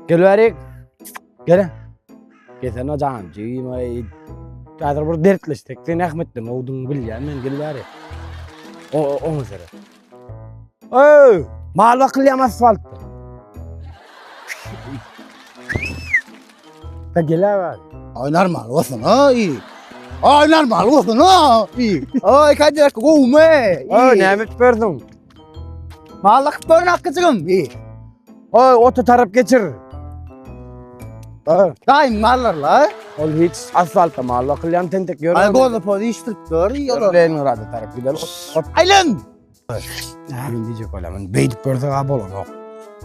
Gel bari. Gel. Geçen hocam cimay. Kadar bir dertleştik. Sen Ahmet'le oldun bilýän men gel bari. O mesele. Ey, mal bakılyam asfaltda. Ta gel bari. Oynar mal olsun ay. Oynar mal olsun ay. Ay kaçak go'me. Oy, nämet berdin? Mallık börün hakkıcığım. Oy, otu tarap geçir. Oy, Daim mallarla. ol hiç asfaltda mal bakılyam tentek görür. Ay go'da podi iştirip dur. Yorlen urady tarap gidelim. Aylın. Ben diyecek olamın. Beydip börsek abolun ok.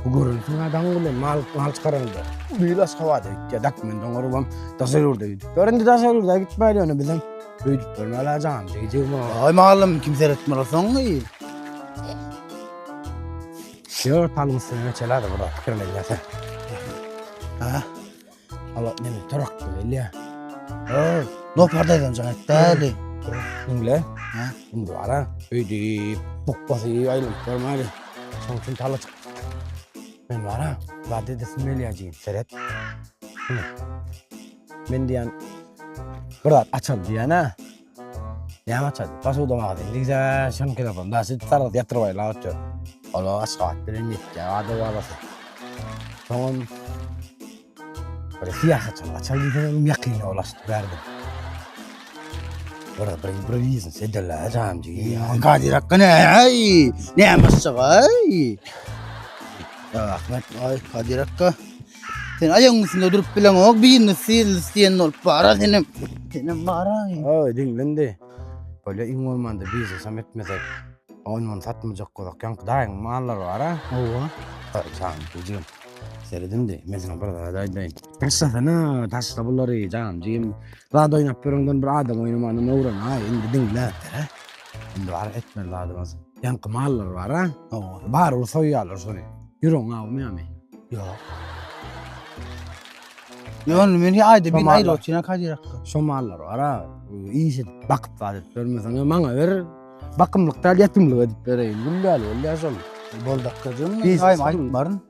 Bu görüntün adam bilen mal çıkarıldı. Büyülas havada gitti. Dokumenton orubam tasarrurda gitti. Öğrendi tasarrurda gitmeyli onu bizim. Beydip börme alacağım. Diyeceğim o. Ay malım kimse etmelisin ay. Şur talmışsın çelada burada. Fikirle gelsen. Ha? Allah ne torak böyle ya. No pardaydan can etdi. Ingle. Ha? Şimdi ara. Öydip bukbası aylım görmeli. Sonuçun talı çık. Ben var ha. Vade de smeliyacıyım. Seret. Ben diyen burada açalım diyen ha. Ne açalım? Pas udama kadar. Güzel şan kitapım. Daha siz taraf yatırmayı la atıyor. Allah aşkına ettirin ya. Adı var basın. Tamam. Böyle siyah açalım. Açalım diyelim yakine ulaştı verdim. Burada bir yüzün sedirler hocamcı. Kadir hakkı ne ay. Ne yapmışsın ay. Ya Ahmet ay Kadir hakkı. Sen ayağın üstünde durup bilen ok bir isteyen ol para senin para. Oy dinlendi. Böyle in olmandı bizi sametmesek. Onun satmayacak kodak yankı dayın mallar var ha. Ova. Canım çocuğum. Seyredim de mesela burada daydayım. Taşlasana taşla bunları canım. Daha oynap bir bir adam oynamanın uğruna ha. Indi dinle ha. Şimdi var etme lazım. Yankı mallar var ha. Ova. Bahar olsa uyarlar sonra. Yürüyün abi mi? Yok. Yon beni ayda bin Tamam, ayda Allah. içine Kadir hakkı. Şu mallar var ha. İyisi bakıp adet vermesen bana ver. Bakımlıkta yetimlik edip vereyim. Güllü öyle yaşam. Bol dakikacığım. Biz- Ayım ayıp varın.